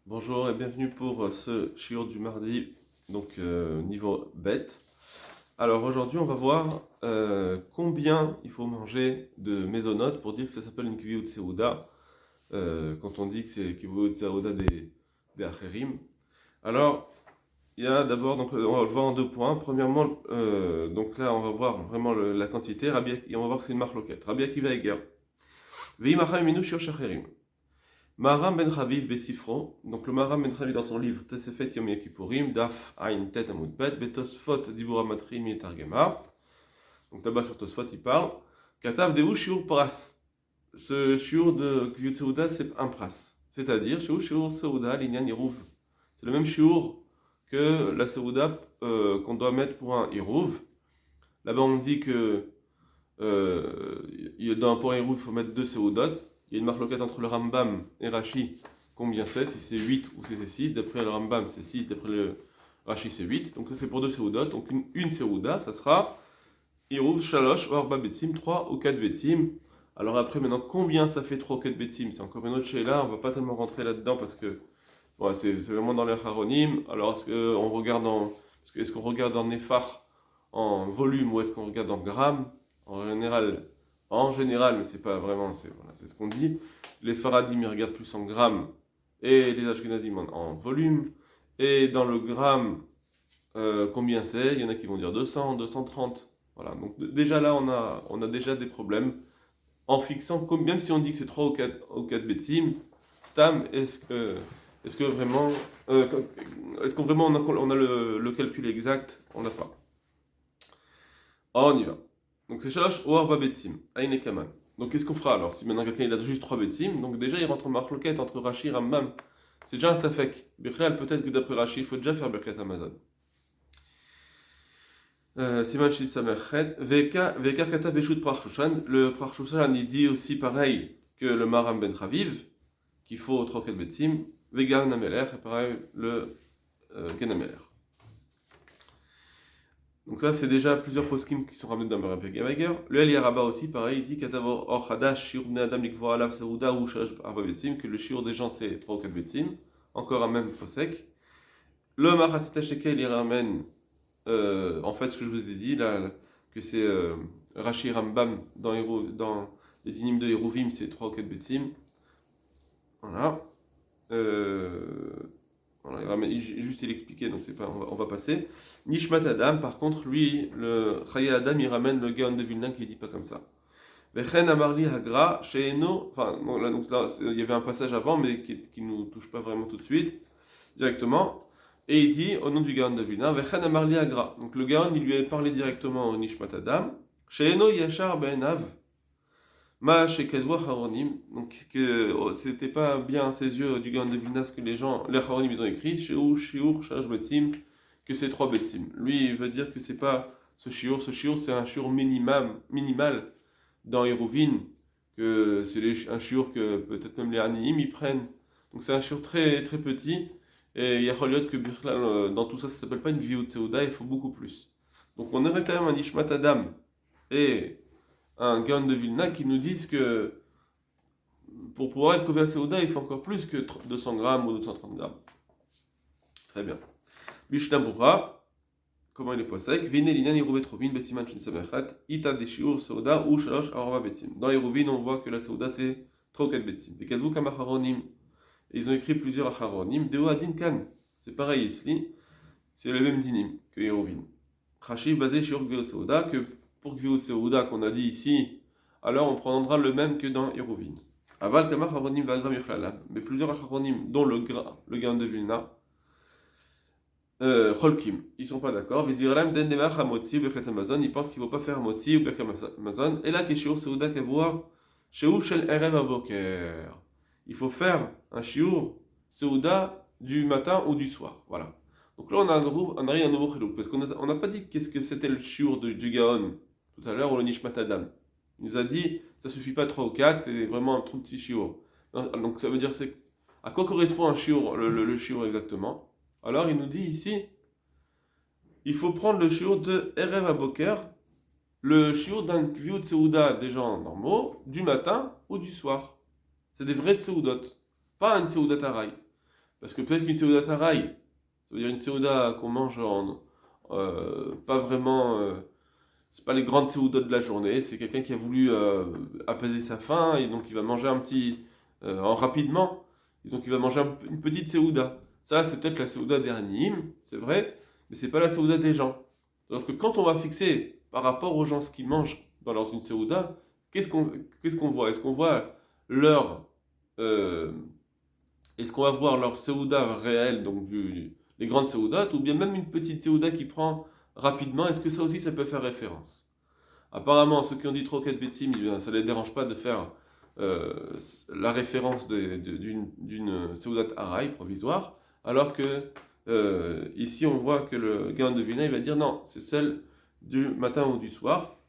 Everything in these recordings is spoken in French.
Bonjour et bienvenue pour ce shiur du mardi, donc niveau bête. Alors aujourd'hui on va voir combien il faut manger de mésonotes pour dire que ça s'appelle une kviut seuda, quand on dit que c'est kviut seuda des acherim. Alors il y a d'abord, donc on va le voir en deux points. Premièrement, donc là on va voir vraiment la quantité, et on va voir que c'est une marloquette. Rabbi Akiva Eger. Ve'imacha minu shiur shacherim. Maharam ben Chaviv Besifro, donc le Maharam ben Chaviv dans son livre Tesefet Yom Kippourim, Daf Ain Tet Amud Bet, Betosfot Dibura Matrim Yetargema. Donc là-bas sur Tosfot il parle Katav Deu Shiur Pras. Ce shiur de Kviut Seuda c'est un pras, c'est-à-dire Shiur Seuda Linyan Iruv. C'est le même shiur que la Seuda qu'on doit mettre pour un Iruv. Là-bas on dit que pour un Iruv il faut mettre deux Seudot. Il y a une marloquette entre le Rambam et Rashi, combien c'est, si c'est 8 ou si c'est 6. D'après le Rambam, c'est 6, d'après le Rashi, c'est 8. Donc ça, c'est pour deux Seudot. Donc une Seuda, ça sera Iruv, Shalosh, ou Arba Betsim, 3 ou 4 Betsim. Alors après, maintenant, combien ça fait 3 ou 4 Betsim? C'est encore une autre là, on va pas tellement rentrer là-dedans parce que bon, c'est vraiment dans les Haronim. Alors est-ce qu'on regarde en Nefar en volume ou est-ce qu'on regarde en grammes? En général, mais c'est pas vraiment, c'est ce qu'on dit. Les Faradim, ils regardent plus en grammes et les Ashkenazim en volume. Et dans le gramme, combien c'est? Il y en a qui vont dire 200, 230. Voilà, donc déjà là, on a déjà des problèmes. En fixant, même si on dit que c'est 3 ou 4 betsim, Stam, est-ce que vraiment, est-ce qu'on vraiment on a le calcul exact? On l'a pas. Oh, on y va. Donc c'est Shalosh ou Arba Betsim, Aïne Kaman. Donc qu'est-ce qu'on fera alors? Si maintenant quelqu'un il a juste 3 Betsim, donc déjà il rentre en marloquette entre Rashi et Rambam. C'est déjà un Safek. Birklal, peut-être que d'après Rashi, il faut déjà faire Birkat Amazon. Siman Shil Samerchet, Veka Kata Beshut Prachshushan. Le Prachshushan il dit aussi pareil que le Maram Ben Chaviv, qu'il faut 3 4 Betsim. Vega Nameler, et pareil le Genameler. Donc ça, c'est déjà plusieurs poskim qui sont ramenés dans le Rabbi Gavager. Le El Yaraba aussi, pareil, il dit qu'Atavor Or Hadash, Shiur Bnei Adam Likvor Alav Seuda ou Shalosh Arba Betsim, que le shiur des gens c'est 3 ou 4 Betsim. Encore un même posek. Le Machasita Shekel, il ramène, en fait, ce que je vous ai dit, là, que c'est Rashi Rambam dans les dynimes de Hérouvim, c'est 3 ou 4 Betsim. Voilà. Voilà, juste il expliquait, donc c'est pas, on va passer. Nishmat Adam, par contre, lui, le Chaya Adam, il ramène le Gaon de Vilna qui dit pas comme ça. Vechen Amarli Hagra, Sheeno, enfin, bon, là, donc là, il y avait un passage avant, mais qui nous touche pas vraiment tout de suite, directement. Et il dit, au nom du Gaon de Vilna, Vechen Amarli Hagra. Donc le Gaon, il lui a parlé directement au Nishmat Adam. Sheeno Yashar Ben Av. Ma Shekadwa Haronim, donc que c'était pas bien à ses yeux du Gaon de Vilna ce que les Haronim ils ont écrit, Shiur, Shalosh Betsim, que c'est 3 Betsim. Lui il veut dire que c'est pas ce shiur c'est un shiur minimal dans Hérouvine, que c'est un shiur que peut-être même les Aniim ils prennent. Donc c'est un shiur très très petit, et il y a Choliot que dans tout ça s'appelle pas une Gviut Seuda, il faut beaucoup plus. Donc on aurait quand même un Nishmat Adam et un Gaon de Vilna qui nous disent que pour pouvoir être couvert Seuda, il faut encore plus que 200 grammes ou 230 grammes. Très bien. Mishnah Bura, comment il est posek? Vine linan Yerouvet Rovin Besiman Shin Samechat, Ita de Shiur Seuda ou Shalosh Arava Betsim. Dans Yerouvin, on voit que la Seuda c'est 3 ou 4 Betsim. Et Kadvou Kamacharonim. Ils ont écrit plusieurs Acharonim. Deo Adin Kan. C'est pareil ici. C'est le même dinim que Yerouvin. Chashi basé sur Gviot Seuda, que pour Gviot Seuda qu'on a dit ici, alors on prendra le même que dans Hérouvin. Aval Kamar Haronim Vagram Yochlalam. Mais plusieurs Haronim, dont le Gaon de Vilna, Cholkim, ils sont pas d'accord. Viziralam Den Demach Hamotzi ou Birkat Amazon, ils pensent qu'il ne faut pas faire Motzi ou Birkat Amazon. Et là, Keshiur Seuda Kavour, Sheou Shel Erev Aboker. Il faut faire un Shiur Seuda du matin ou du soir. Voilà. Donc là, on arrive à un nouveau chilouk, parce qu'on n'a pas dit qu'est-ce que c'était le shiur du Gaon tout à l'heure, ou le Nishmat Adam. Il nous a dit, ça suffit pas 3 ou 4, c'est vraiment un trop petit shiur. Donc ça veut dire, à quoi correspond un shiur, le shiur exactement? Alors il nous dit ici, il faut prendre le shiur de Erev Aboker, le shiur d'un Kviut Seuda des gens normaux, du matin ou du soir. C'est des vrais Seudot, pas un Seudat Arai. Parce que peut-être qu'une Seudat Taraï, ça veut dire une Seuda qu'on mange pas vraiment. C'est pas les grandes Seudas de la journée, c'est quelqu'un qui a voulu apaiser sa faim et donc il va manger un petit. Rapidement. Et donc il va manger une petite Seuda. Ça, c'est peut-être la Seuda des Haniyim, c'est vrai, mais c'est pas la Seuda des gens. Alors que quand on va fixer par rapport aux gens ce qu'ils mangent dans une Seuda, qu'est-ce qu'on voit? Est-ce qu'on voit leur. euh, Est-ce qu'on va voir leur Seuda réelle, donc les grandes Seudat, ou bien même une petite Seuda qui prend rapidement, est-ce que ça aussi ça peut faire référence? Apparemment, ceux qui ont dit trop quatre Betsim, ça ne les dérange pas de faire euh, la référence d'une Seudat Araï provisoire, alors que ici on voit que le Gaon de Vilna il va dire non, c'est celle du matin ou du soir.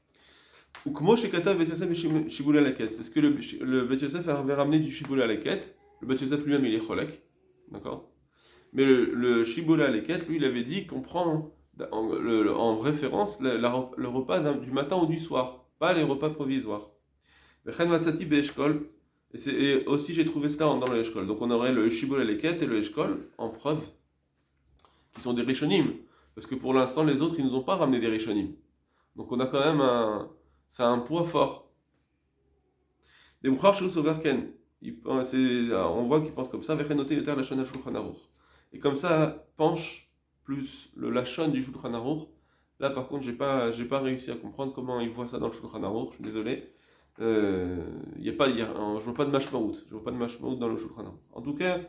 Ou Kmo Shekata Bet Yosef et Shiboul Alaket. C'est ce que le Bet Yosef avait ramené du Shiboul Alaket. Le Bet Yosef lui-même il est Cholek, d'accord? Mais le Shiboul Alaket, lui, il avait dit qu'on prend en référence le repas du matin ou du soir, pas les repas provisoires. Chen Matsati Be'eshkol. Et aussi j'ai trouvé cela dans le Eshkol. Donc on aurait le Shiboul Aleket et le Eshkol en preuve, qui sont des Rishonim. Parce que pour l'instant, les autres, ils nous ont pas ramené des Rishonim. Donc on a quand même ça a un poids fort. Des Mouchar Shus Overken. On voit qu'ils pensent comme ça. Vechen noté yoter lachon Shulchan Aruch. Et comme ça penche plus le lachon du Shulchan Aruch. Là par contre, j'ai pas réussi à comprendre comment ils voient ça dans le Shulchan Aruch. Je suis désolé. Je vois pas de mashmaout. Je vois pas de mashmaout dans le Shulchan Aruch. En tout cas,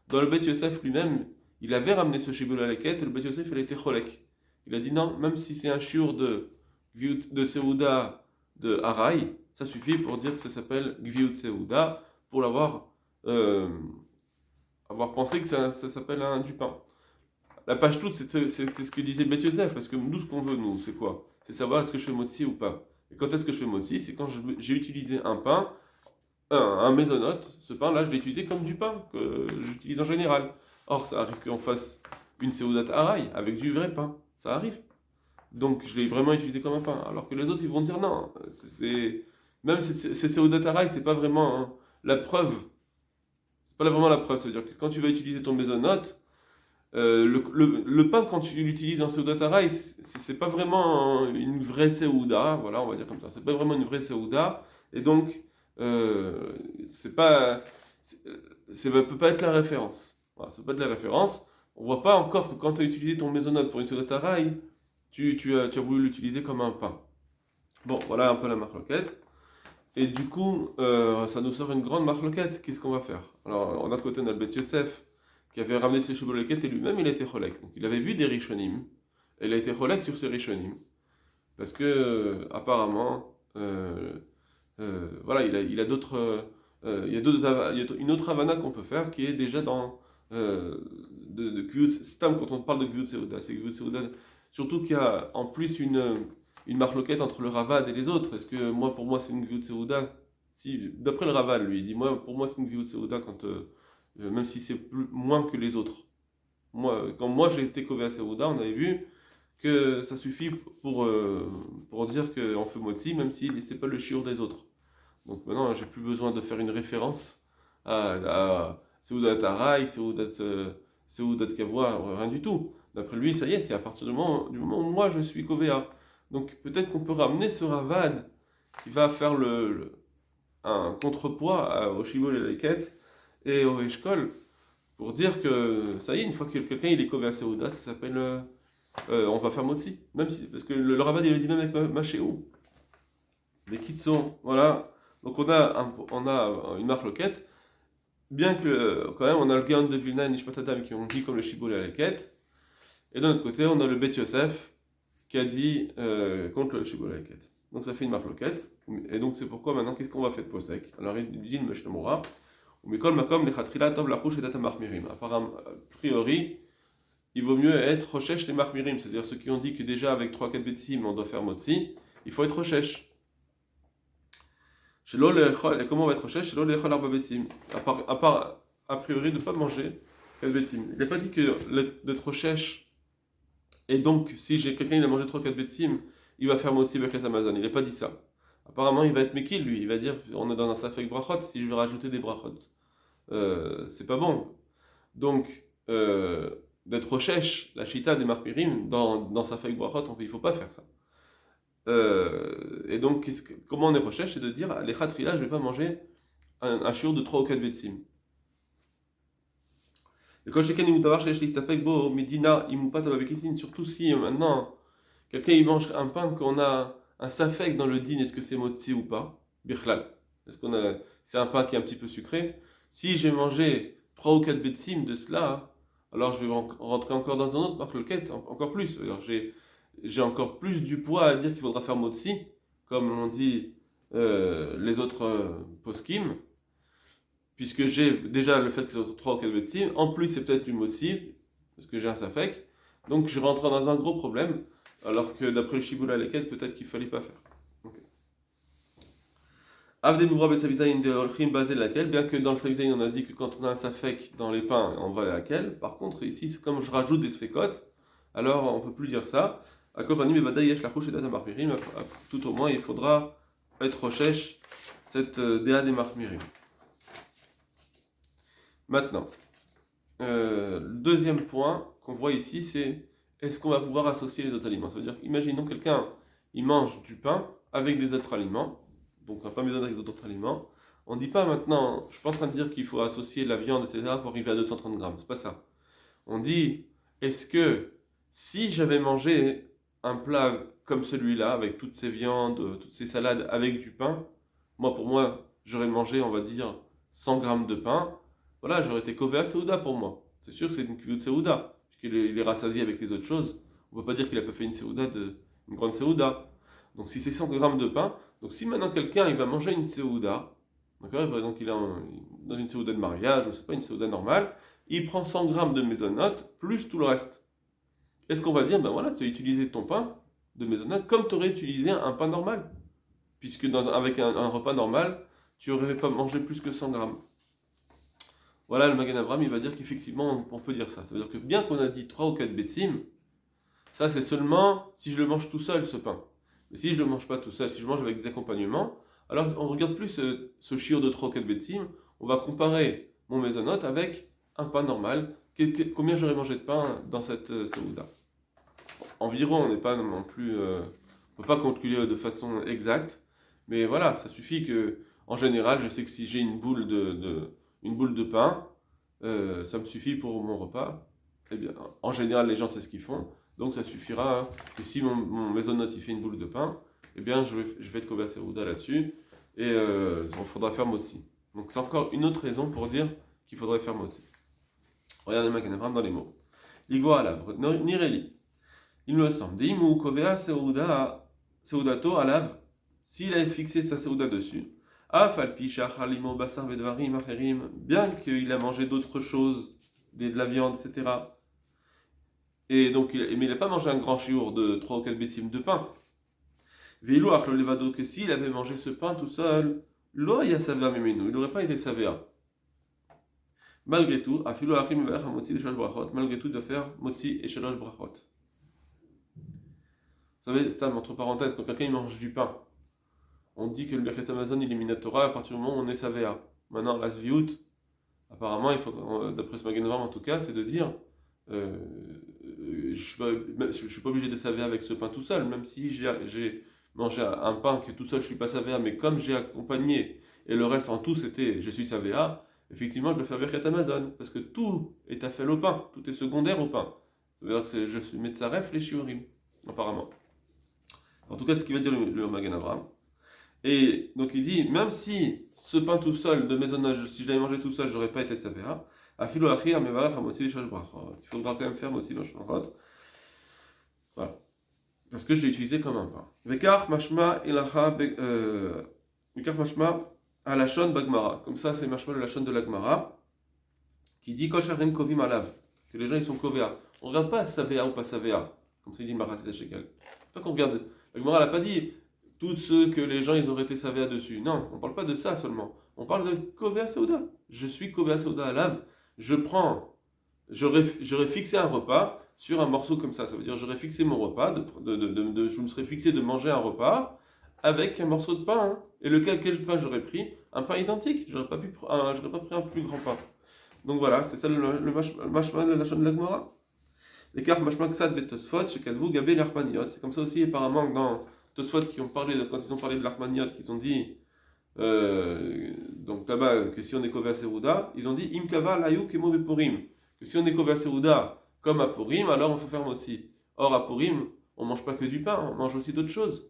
dans le Bet Yosef lui-même, il avait ramené ce Shibul Aleket et le Bet Yosef il a été cholek. Il a dit non, même si c'est un shiur de Seuda de Haraï, ça suffit pour dire que ça s'appelle Gviut Seuda, pour avoir pensé que ça s'appelle du pain. La page toute, c'était ce que disait Bet Yosef, parce que nous, ce qu'on veut, nous, c'est quoi? C'est savoir est-ce que je fais motzi ou pas. Et quand est-ce que je fais motzi? C'est quand j'ai utilisé un pain, un mésonote, ce pain-là, je l'ai utilisé comme du pain, que j'utilise en général. Or, ça arrive qu'on fasse une Seudat Haraï avec du vrai pain. Ça arrive. Donc je l'ai vraiment utilisé comme un pain. Alors que les autres, ils vont dire non. Même ces Seudat Haraï, c'est pas vraiment la preuve. C'est pas vraiment la preuve. C'est-à-dire que quand tu vas utiliser ton mésonote, le pain, quand tu l'utilises en Seudat Haraï, c'est pas vraiment une vraie Seuda. Voilà, on va dire comme ça. C'est pas vraiment une vraie Seuda. Et donc, c'est pas. Ça peut pas être la référence. Voilà, ça peut pas être la référence. On voit pas encore que quand tu as utilisé ton mésonote pour une Seudat Haraï, tu as voulu l'utiliser comme un pain. Bon, voilà un peu la marloquette. Et du coup, ça nous sort une grande marloquette. Qu'est-ce qu'on va faire? Alors, d'un côté, on a le Bet Yosef, qui avait ramené ses chibouloquettes, et lui-même, il a été cholek. Donc, il avait vu des rishonim, et il a été cholek sur ces rishonim. Parce que, apparemment, voilà, il a d'autres... il y a une autre Havana qu'on peut faire, qui est déjà dans... de Gvut, Stam, quand on parle de Gvut Seuda, c'est Gvut Seuda. Surtout qu'il y a en plus une marloquette entre le Ravad et les autres. Est-ce que pour moi, c'est une Gvut Seuda? Si, d'après le Ravad, lui, il dit pour moi, c'est une Gvut Seuda même si c'est moins que les autres. Quand moi j'ai été Kové à Seuda, on avait vu que ça suffit pour dire qu'on fait Motzi, même si c'est pas le shiur des autres. Donc maintenant, j'ai plus besoin de faire une référence à Seudat Haraï, Seudat Kavua, rien du tout. D'après lui, ça y est, c'est à partir du moment où moi je suis Kovéa. Donc peut-être qu'on peut ramener ce Ravad qui va faire un contrepoids au Shibol et Leket et au Eshkol pour dire que ça y est, une fois que quelqu'un il est Kovéa Seuda, ça s'appelle on va faire Motzi. Même si, parce que le Ravad il le dit même avec Machéou. Les Kitson, voilà. Donc on a une marloquette. Bien que quand même on a le Gaon de Vilna et Nishmat Adam qui ont dit comme le Shibol et Leket. Et d'un autre côté, on a le Bet Yosef qui a dit contre le Shibboleth. Donc ça fait une marloquette. Et donc c'est pourquoi maintenant, qu'est-ce qu'on va faire de Posek? Alors il dit le Meshlemora, ou Mikol Makom Lechatchila Tov Lachush et Data Machmirim. Apparemment, a priori, il vaut mieux être Rochesh les Machmirim, c'est-à-dire ceux qui ont dit que déjà avec 3-4 Betsim on doit faire Motzi, il faut être Rochesh. Et comment on va être Rochesh? Shelo Lechol Arba Betsim. A priori, de ne pas manger 4 Betsim. Il n'a pas dit que d'être Rochesh. Et donc, si quelqu'un il a mangé 3-4 betsim, il va faire motzi avec Amazon. Il n'a pas dit ça. Apparemment, il va être mekil, lui. Il va dire on est dans un safek brachot, si je vais rajouter des brachot. C'est pas bon. Donc, d'être chèche, la chita des marmirim, dans sa feuille brachot, il ne faut pas faire ça. Et donc, comment on est recherche? C'est de dire, les khatfila, je ne vais pas manger un shiur de 3 ou 4 betsim. Et quand je dis Medina, surtout si maintenant quelqu'un il mange un pain qu'on a un safek dans le din, est-ce que c'est motzi ou pas? Birchlal. Est-ce qu'on a, c'est un pain qui est un petit peu sucré? Si j'ai mangé 3 ou 4 betsim de cela, alors je vais rentrer encore dans un autre marque le quête, encore plus. Alors j'ai encore plus du poids à dire qu'il faudra faire motzi, comme l'ont dit les autres poskim. Puisque j'ai déjà le fait que c'est 3 ou 4 betsim, en plus c'est peut-être du motzi, parce que j'ai un safek, donc je rentre dans un gros problème, alors que d'après le Shiboula Leket, peut-être qu'il ne fallait pas faire. Avde Mouvra Besavizaïn de Olchim basé laquelle, bien que dans le Savizaïn on a dit que quand on a un safek dans les pains, on va à laquelle, par contre ici, c'est comme je rajoute des sfekot, alors on ne peut plus dire ça. À Kopani Mebada Yesh Lachouch et Data Marmirim, tout au moins il faudra être recherche cette Déa des Marmirim. Maintenant, le deuxième point qu'on voit ici, c'est est-ce qu'on va pouvoir associer les autres aliments? Ça veut dire qu'imaginons quelqu'un, il mange du pain avec des autres aliments, donc on n'a pas besoin avec d'autres aliments. On ne dit pas maintenant, je ne suis pas en train de dire qu'il faut associer la viande, etc. pour arriver à 230 grammes, c'est pas ça. On dit, est-ce que si j'avais mangé un plat comme celui-là, avec toutes ces viandes, toutes ces salades, avec du pain, pour moi, j'aurais mangé, on va dire, 100 grammes de pain, voilà, j'aurais été kové à Seouda pour moi. C'est sûr que c'est une kivut Seouda, puisqu'il est rassasié avec les autres choses. On ne peut pas dire qu'il n'a pas fait une grande Seouda. Donc si c'est 100 grammes de pain, donc si maintenant quelqu'un il va manger une Seouda, d'accord, donc il est dans une Seouda de mariage, ou c'est pas une Seouda normale, il prend 100 grammes de mésonote, plus tout le reste. Est-ce qu'on va dire, ben voilà, tu as utilisé ton pain de mésonote comme tu aurais utilisé un pain normal? Puisque avec un repas normal, tu n'aurais pas mangé plus que 100 grammes. Voilà, le Magen Avraham, il va dire qu'effectivement, on peut dire ça. Ça veut dire que bien qu'on a dit 3 ou 4 betsim, ça c'est seulement si je le mange tout seul, ce pain. Mais si je ne le mange pas tout seul, si je mange avec des accompagnements, alors on ne regarde plus ce shiur de 3 ou 4 betsim, on va comparer mon mésonote avec un pain normal. Combien j'aurais mangé de pain dans cette Seouda? Environ, on n'est pas non plus... on ne peut pas calculer de façon exacte, mais voilà, ça suffit que, en général, je sais que si j'ai une boule de pain, ça me suffit pour mon repas. Eh bien, en général, les gens c'est ce qu'ils font, donc ça suffira hein, que si mon maisonnote il fait une boule de pain, eh bien je vais être Koba Serouda là-dessus, et il faudra faire motzi. Donc c'est encore une autre raison pour dire qu'il faudrait faire motzi. Regardez ma canavram dans les mots. Ligua alav, nireli. Il me semble, Deimu Kovea Seudato alav, s'il a fixé sa Seuda dessus, bien qu'il a mangé d'autres choses, de la viande, etc. Et donc, mais il n'a pas mangé un grand chiour de 3 ou 4 bécimes de pain. Veilouach le levado, que s'il avait mangé ce pain tout seul, il n'aurait pas été savéa. Malgré tout, malgré tout, de faire motzi et shalosh brachot. Vous savez, c'est entre parenthèses, quand quelqu'un il mange du pain, on dit que le Birkat Amazon il est Minatora à partir du moment où on est Savéa. Maintenant, la Sviout, apparemment, il faut, d'après ce Magen Avraham en tout cas, c'est de dire je suis pas obligé de Savéa avec ce pain tout seul, même si j'ai mangé un pain que tout seul je suis pas Savéa, mais comme j'ai accompagné et le reste en tout c'était je suis Savéa, effectivement je dois faire Birkat Amazon, parce que tout est affel au pain, tout est secondaire au pain. Ça veut dire que je suis Metzaref les Shiurim, apparemment. En tout cas, c'est ce qu'il va dire le Magen Avraham. Et donc il dit, même si ce pain tout seul de maisonnage, si je l'avais mangé tout seul, j'aurais pas été savéa. Il faudra quand même faire motzi brachot. Voilà. Parce que je l'ai utilisé comme un pain. Vekar mashma à la shon bagmara. Comme ça, c'est mashma de la shon de la Gemara qui dit kosharen kovim alav. Que les gens ils sont kovéa. On regarde pas savéa ou pas savéa. Comme ça il dit Marasit Shekel. Pas qu'on regarde. La Gemara n'a pas dit tous ceux que les gens ils auraient été savéa dessus. Non, on parle pas de ça seulement. On parle de Kovea Seuda. Je suis Kovea Seuda à lave. J'aurais fixé un repas sur un morceau comme ça. Ça veut dire j'aurais fixé mon repas, je me serais fixé de manger un repas avec un morceau de pain. Hein. Et quel pain j'aurais pris? Un pain identique. J'aurais pas pris un plus grand pain. Donc voilà, c'est ça le mashma de la chaîne de la Gemara. L'écart mashma ksad bet Tosfot, chez Kadvu, Gabé, l'Armaniot. C'est comme ça aussi, apparemment, dans Tosfot, qui ont parlé quand ils ont parlé de l'Armaniot, qu'ils ont dit, donc là-bas, que si on est kové à Serouda, ils ont dit, Imkava, Layou, Kemo, Bepurim. Que si on est kové à Serouda, comme à Purim, alors on faut faire motzi. Or, à Purim, on mange pas que du pain, on mange aussi d'autres choses.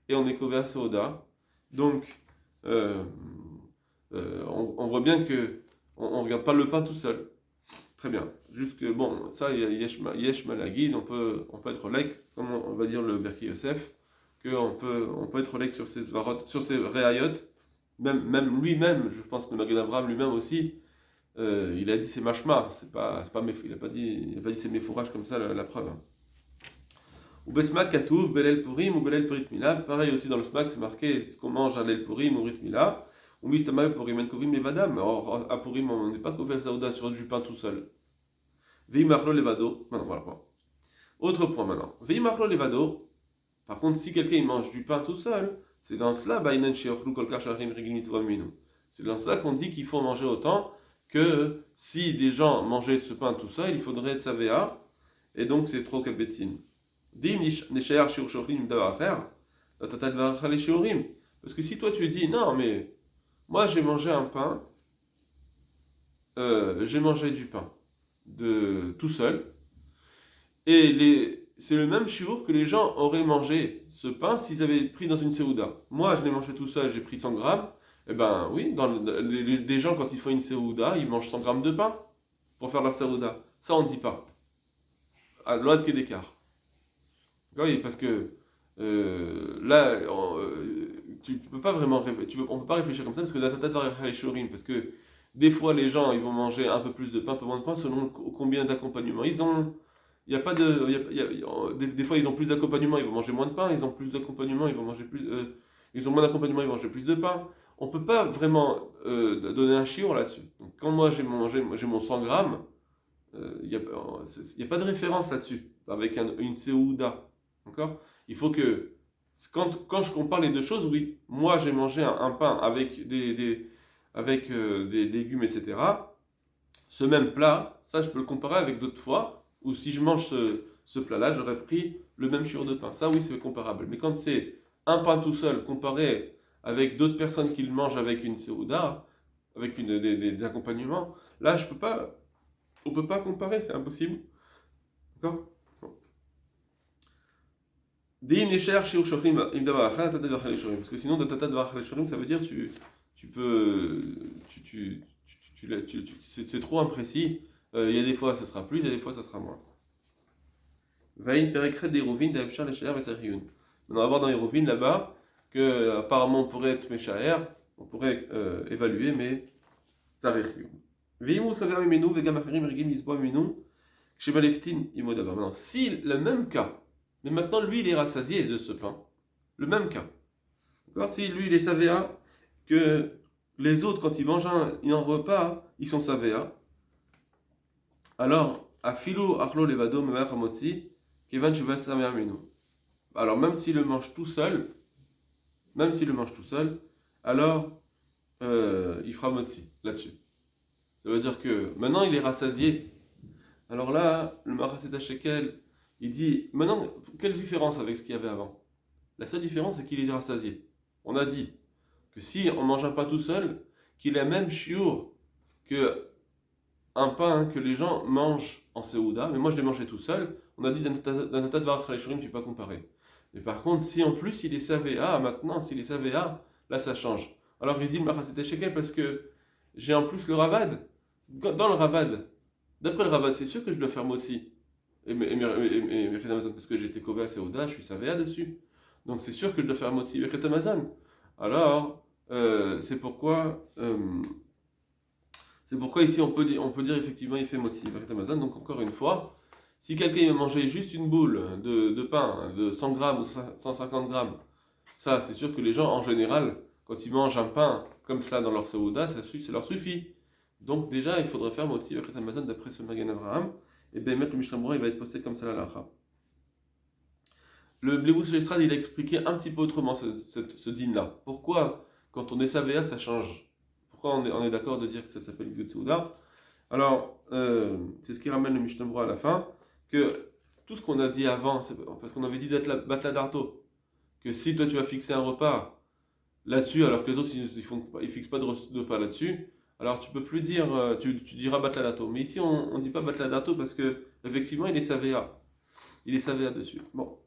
Et on est kové à Serouda. Donc, on voit bien que on ne regarde pas le pain tout seul. Très bien. Juste que, bon, ça, il y a Yesh Malagid, on peut être like, comme on va dire le Berki Yosef, qu'on peut être like sur ses svarot, sur ses réayot, même lui-même, je pense que le Magen Avraham lui-même aussi, il a dit c'est mashma, c'est pas il a pas dit c'est méfourage comme ça la preuve. Hein. Ou Besmak Katouv, Belel Purim ou Belel Brit Mila, pareil aussi dans le Smak, c'est marqué ce qu'on mange à l'El Purim ou Brit Mila. Ou Mistama Purim en Kovim Levadam. Or, à Purim, on n'est pas Kovel Saouda sur du pain tout seul. Veimachlo Levado. Maintenant, voilà quoi. Autre point maintenant. Veimachlo Levado. Par contre, si quelqu'un il mange du pain tout seul, c'est dans cela, c'est dans ça qu'on dit qu'il faut manger autant que si des gens mangeaient de ce pain tout seul, il faudrait être savéa. Et donc, c'est trop kabetsin. Dim Neshaer Shiur Shochlim Davacher. Tatat Vachale Shiurim. Parce que si toi tu dis non, mais moi j'ai mangé un pain, j'ai mangé du pain tout seul, et c'est le même shiur que les gens auraient mangé ce pain s'ils avaient pris dans une séouda. Moi je l'ai mangé tout seul, j'ai pris 100 grammes, et ben oui, des gens quand ils font une séouda, ils mangent 100 grammes de pain pour faire leur séouda. Ça on ne dit pas. À l'oie de d'écart. Oui, parce que là, tu peux pas vraiment, on peut pas réfléchir comme ça parce que la tata va les shorim, parce que des fois les gens ils vont manger un peu plus de pain, un peu moins de pain selon combien d'accompagnement ils ont. Il y a pas de, des fois ils ont plus d'accompagnement, ils vont manger moins de pain, ils ont plus d'accompagnement, ils vont manger plus, ils ont moins d'accompagnement, ils vont manger plus de pain. On peut pas vraiment donner un chiot là-dessus. Donc quand moi j'ai mon 100 grammes, il n'y a pas de référence là-dessus avec une seouda. D'accord. Il faut que, quand je compare les deux choses, oui, moi j'ai mangé un pain avec avec des légumes, etc. Ce même plat, ça je peux le comparer avec d'autres fois, où si je mange ce plat-là, j'aurais pris le même shiur de pain. Ça oui, c'est comparable. Mais quand c'est un pain tout seul comparé avec d'autres personnes qui le mangent avec une seouda, avec des accompagnements, là on peut pas comparer, c'est impossible. D'accord. Parce que sinon, ça veut dire c'est trop imprécis. Il y a des fois ça sera plus, il y a des fois ça sera moins. On va voir dans Hérovin là-bas que apparemment on pourrait être Meshaer, on pourrait évaluer, mais ça réfléchit. Maintenant, si le même cas, mais maintenant lui il est rassasié de ce pain, le même cas. D'accord. Si lui il est savéa, que les autres quand ils mangent un repas, ils sont savéa, alors afilo achlo levado memer hamotzi kevan sheva savéa menu. Alors même s'il le mange tout seul, alors il fera motzi là-dessus. Ça veut dire que maintenant il est rassasié. Alors là, le Maraset Shekel, il dit, maintenant, quelle différence avec ce qu'il y avait avant? La seule différence, c'est qu'il est rassasié. On a dit que si on mange un pain tout seul, qu'il a même shiur que un pain que les gens mangent en Seouda, mais moi je l'ai mangé tout seul, on a dit dans ta Dvar Chaleshurim, tu peux pas comparer. Mais par contre, si en plus il est savéa, maintenant, s'il est savéa, là ça change. Alors il dit le Maraset Shekel parce que j'ai en plus le Ravad. Dans le Ravad, d'après le Ravad, c'est sûr que je dois faire moi aussi. Et parce que j'ai été Kové à Seouda, je suis savéa dessus. Donc c'est sûr que je dois faire moi aussi Birkat Hamazon. Alors, c'est pourquoi ici on peut dire effectivement il fait motzi Birkat Hamazon. Donc encore une fois, si quelqu'un veut manger juste une boule de pain de 100 grammes ou 150 grammes, ça c'est sûr que les gens en général, quand ils mangent un pain comme cela dans leur Seouda, ça leur suffit. Donc déjà, il faudrait faire motzi Birkat Hamazon d'après ce Magen Avraham. Et bien, le Mishnah Berurah, il va être posté comme ça à l'alacha. Le Blébous Lestrade, il a expliqué un petit peu autrement ce din-là. Pourquoi, quand on est savéa, ça change? Pourquoi on est d'accord de dire que ça s'appelle Gud Seouda? Alors, c'est ce qui ramène le Mishnah Berurah à la fin, que tout ce qu'on a dit avant, parce qu'on avait dit Batla d'Arto, que si toi tu vas fixer un repas là-dessus, alors que les autres ils fixent pas de repas là-dessus, alors tu peux plus dire, tu diras Batla d'Arto. Mais ici on dit pas Batla d'Arto parce que effectivement il est Savéa. Il est Savéa dessus. Bon.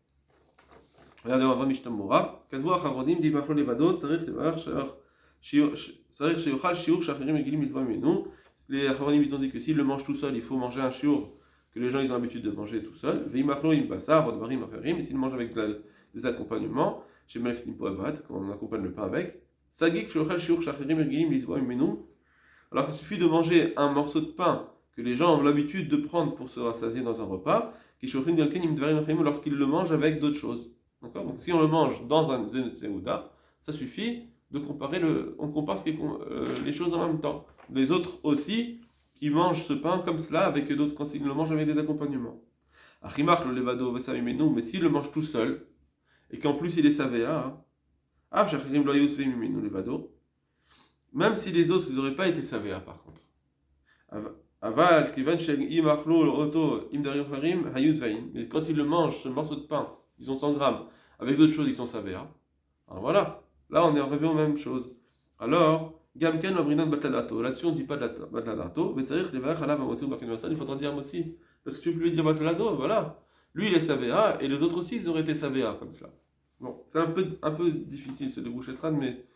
Regardez, on va voir Mishnah Berurah. Kadvu Acharonim dit Machlo Levado, Tzarich Levar, Tzarich Sheyochal Shiur, Shachirim Egilim Izva Menu. Les Acharonim ils ont dit que s'il le mange tout seul, il faut manger un shiur que les gens ils ont l'habitude de manger tout seul. Veimachlo im basar, vodvarim acherim, et s'il mange avec des accompagnements, chez Malefnim Poavat, quand on accompagne le pain avec, Sagik Shochal Shiur Shachirim Egilim Izva Menu. Alors ça suffit de manger un morceau de pain que les gens ont l'habitude de prendre pour se rassasier dans un repas, qui Shochrim Galken im Dvarim Acherim lorsqu'ils le mangent avec d'autres choses. D'accord. Donc si on le mange dans un Zénouda, ça suffit de comparer on compare les choses en même temps. Les autres aussi, qui mangent ce pain comme cela, avec d'autres, quand ils le mangent avec des accompagnements. Achimach le levado vesamimenu, mais s'il le mange tout seul, et qu'en plus il est savéa, levado, même si les autres ils n'auraient pas été savéa par contre. Aval, kivan oto imdarim harim hayuzvain, mais quand ils le mangent, ce morceau de pain, ils ont 100 grammes, avec d'autres choses ils sont savéa. Alors voilà, là on est arrivé aux mêmes choses. Alors, Gamken l'obrinat batladato. Là-dessus, on ne dit pas de batladato, mais c'est-à-dire que les valeurs halab amotsi ou bakenversan, il faudra dire motsi. Parce que tu peux lui dire batladato, voilà. Lui, il est savéa, et les autres aussi, ils auraient été savéa, comme cela. Bon, c'est un peu difficile ce débouché sran, mais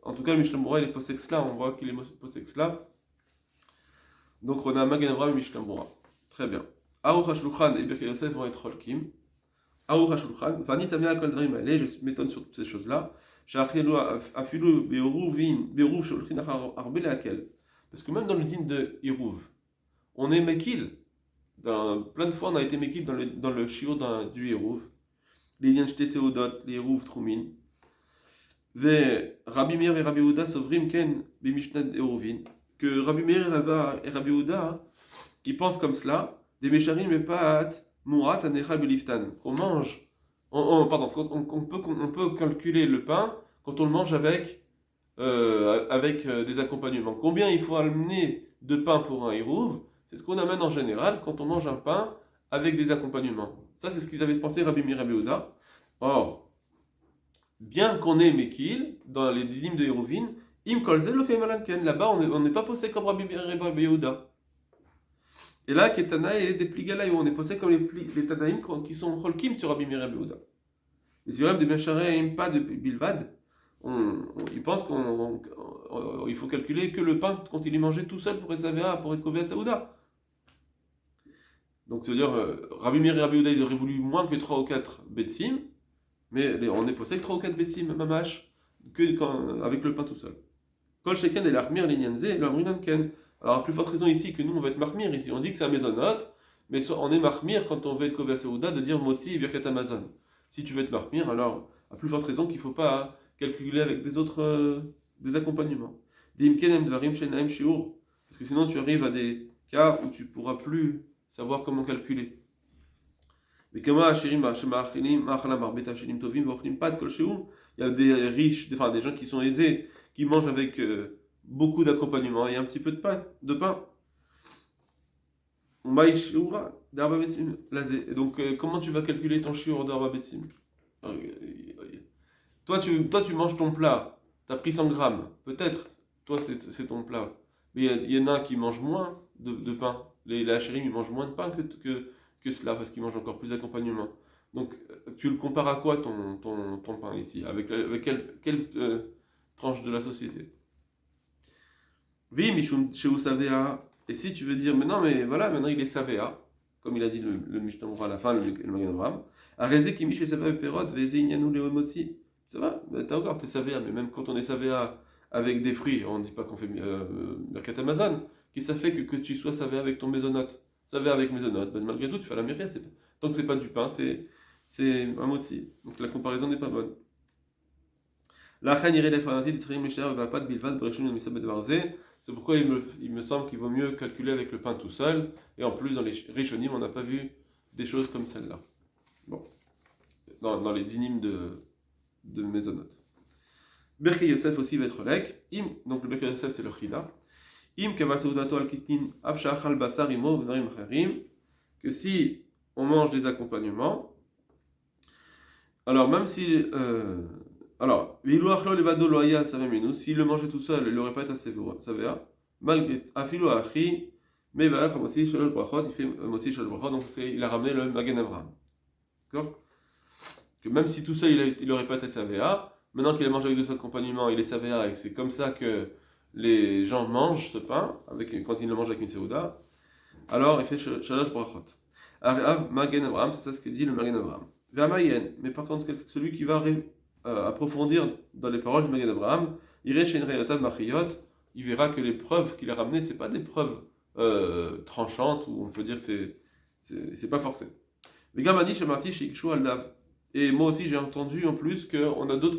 en tout cas, le Mishnah Berurah, il est posex là, on voit qu'il est posex là. Donc, on a Magen Avraham et Mishnah Berurah. Très bien. Aruch HaShulchan et Birkei Yosef vont être holkim. Aruch HaShulchan, Vani Tamea Kol Dvarim Aleh, je m'étonne sur toutes ces choses-là. Parce que même dans le din de Hirouv, on est Mekil. Plein de fois, on a été Mekil dans le shiur du Hirouv. Les Yan Shte Seudot, les Hirouv Trumin. Rabbi Meir et Rabbi Yehuda Sovrim Ken Bimishnat Hiruvin. Que Rabbi Meir et Rabbi Yehuda, ils pensent comme cela. Des Mesharim et Paat Murat Anecha Beliftan. On mange. On peut calculer le pain quand on le mange avec des accompagnements. Combien il faut amener de pain pour un hirouv? C'est ce qu'on amène en général quand on mange un pain avec des accompagnements. Ça, c'est ce qu'ils avaient pensé Rabbi Meir et Rabbi Yehuda. Or, bien qu'on ait Mekil, dans les dynimes de Hiruvin, Im Kolzel lo Kaimalanken, là-bas on n'est pas posé comme Rabbi Meir et Rabbi Yehuda. Et là, Ketana et des Pligalaï, on est posé comme les Tanaïm qui sont Holkim sur Rabbi Meir et Rabbi Yehuda. Les Zurab de Benchareim, pas de Bilvad, ils pensent qu'il faut calculer que le pain quand il est mangé tout seul pour être Savéa, pour être Kové à Saouda. Donc, c'est-à-dire, Rabbi Meir et Rabbi Yehuda, ils auraient voulu moins que 3 ou 4 Betsim, mais on est posé 3 ou 4 Betsim, Mamash, avec le pain tout seul. Kol Sheken et l'Armir, l'Inyanze, l'Amrinan Ken. Alors, à plus forte raison ici que nous, on va être Mahmir ici. On dit que c'est un Maisonot, mais on est Mahmir quand on veut être Kové à Saouda de dire Motsi, Birkat Amazon. Si tu veux être Mahmir, alors, à plus forte raison qu'il ne faut pas calculer avec des accompagnements. Parce que sinon, tu arrives à des cas où tu ne pourras plus savoir comment calculer. Mais comment il y a des riches, enfin des gens qui sont aisés, qui mangent avec beaucoup d'accompagnement et un petit peu de pain. Donc, comment tu vas calculer ton shiur d'Arba Betsim? Toi, tu manges ton plat, tu as pris 100 grammes. Peut-être, toi, c'est ton plat. Mais il y en a qui mangent moins de pain. Les hachérim, ils mangent moins de pain que cela, parce qu'ils mangent encore plus d'accompagnement. Donc, tu le compares à quoi ton pain ici? Avec quelle tranche de la société? Oui, Mishum Sheu Savea. Et si tu veux dire, mais non, mais voilà, maintenant il est Savea, comme il a dit le Mishnah Berurah à la fin, le Magen Avraham. Arezé qui Miché Savea Perot, Veze Inyanou Leomotsi. Ça va, t'as encore tes Savea, mais même quand on est Savea avec des fruits, on ne dit pas qu'on fait Mercat Amazon, qui ça fait que tu sois Savea avec ton maisonnote. Savea avec maisonnote, ben malgré tout, tu fais la mairie, tant que c'est pas du pain, c'est un motzi. Donc la comparaison n'est pas bonne. C'est pourquoi il me semble qu'il vaut mieux calculer avec le pain tout seul. Et en plus, dans les Rishonim, on n'a pas vu des choses comme celle-là. Bon. Dans les dynimes de Maisonot. Birkei Yosef aussi va être lek. Donc le Birkei Yosef, c'est le Chida. Im kava seudato al kistin abshachal basar imo v'narim acharim, que si on mange des accompagnements, alors même si alors vilu achlo levado lo haya savemenu, s'il le mangeait tout seul, il n'aurait pas été savea, malgré afilo achi, mais valach aussi shalosh brachot, il fait aussi shalosh brachot, donc il a ramené le Magen Avraham. D'accord? Que même si tout seul il n'aurait pas été savea, maintenant qu'il a mangé avec deux accompagnements, il est savea et que c'est comme ça que les gens mangent ce pain, quand ils le mangent avec une seuda, alors il fait shalosh brachot. Arav Magen Avraham, c'est ça ce que dit le Magen Avraham. V'amayen, mais par contre celui qui va approfondir dans les paroles du Magen Avraham, il verra que les preuves qu'il a ramenées, c'est pas des preuves tranchantes où on peut dire que c'est pas forcé. Et moi aussi j'ai entendu en plus qu'il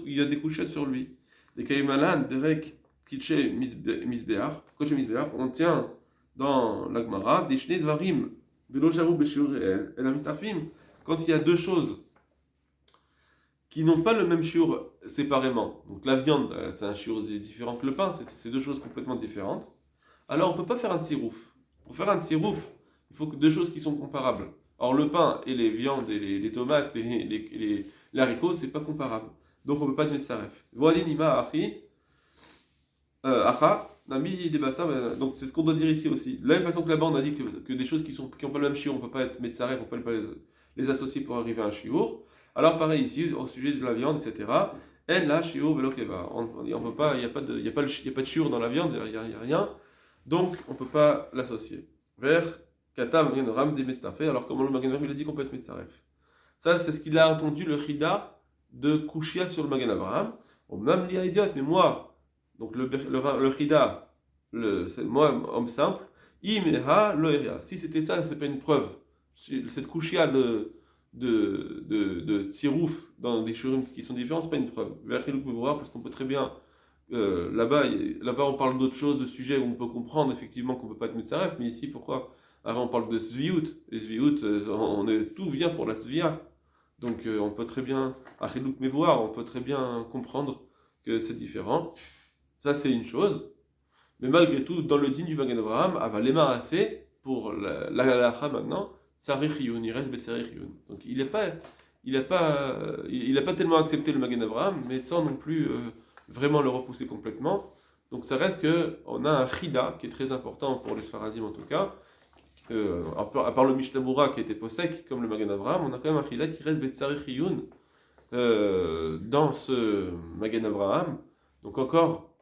y a des couchettes sur lui. Des kaimalan, derek, kitche, misbeach, koche misbeach, on tient dans la Gemara des shnei dvarim, de l'oshavu b'shiur el, et la misarfim, quand il y a deux choses qui n'ont pas le même shiur séparément. Donc la viande, c'est un shiur différent que le pain, c'est deux choses complètement différentes. Alors on ne peut pas faire un tsirouf. Pour faire un tsirouf, il faut que deux choses qui sont comparables. Or le pain et les viandes et les tomates et les haricots, c'est pas comparable. Donc on ne peut pas te mettre saref. Voilà nima achi, acha, nami debasa. Donc c'est ce qu'on doit dire ici aussi. De la même façon que là-bas on a dit que des choses qui n'ont pas le même shiur, on ne peut pas mettre saref, on ne peut pas les associer pour arriver à un shiur. Alors pareil ici, au sujet de la viande, etc. En la shiur velokeva. On peut pas, il n'y a pas de shiur dans la viande, il n'y a rien. Donc on ne peut pas l'associer. Vers kata Magen Avraham des mestaref. Alors comment le Magen Avraham il a dit qu'on peut être mestaref. Ça c'est ce qu'il a entendu le chida de Kushia sur le Magen Avraham. Même l'ia idiot, mais moi, donc le chida, moi homme simple, imeha loeria. Si c'était ça, c'est pas une preuve. Cette Kushia de tsirouf dans des shurim qui sont différents, c'est pas une preuve. Parce qu'on peut très bien là-bas on parle d'autres choses, de sujets où on peut comprendre effectivement qu'on peut pas être metzaref, mais ici pourquoi? Alors on parle de sviout, et sviout, tout vient pour la svia, donc on peut très bien on peut très bien comprendre que c'est différent. Ça c'est une chose, mais malgré tout dans le din du Magen Avraham, les marassé pour la maintenant. Il reste Betsarechiyun. Donc il n'a pas tellement accepté le Magen Avraham, mais sans non plus vraiment le repousser complètement. Donc ça reste qu'on a un chida qui est très important pour les Sfaradim en tout cas. À part le Mishnah Berurah qui était posek comme le Magen Avraham, on a quand même un chida qui reste Betsarechiyun dans ce Magen Avraham. Donc encore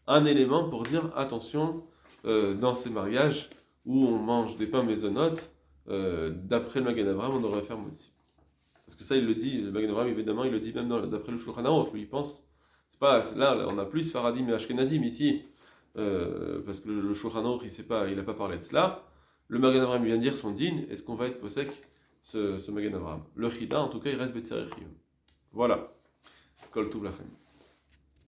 un élément pour dire attention dans ces mariages où on mange des pains maisonnotes. D'après le Magen Avraham, on devrait faire motzi. Parce que ça, il le dit, le Magen Avraham, évidemment, il le dit même d'après le Shulchan Aruch. Lui, il pense, là, on a plus Faradim et Ashkenazim ici, parce que le Shulchan Aruch, il n'a pas parlé de cela. Le Magen Avraham vient de dire son din, est-ce qu'on va être posek ce Magen Avraham? Le Chida, en tout cas, il reste Betsarechiyun. Voilà. Kol Tuv Lachem.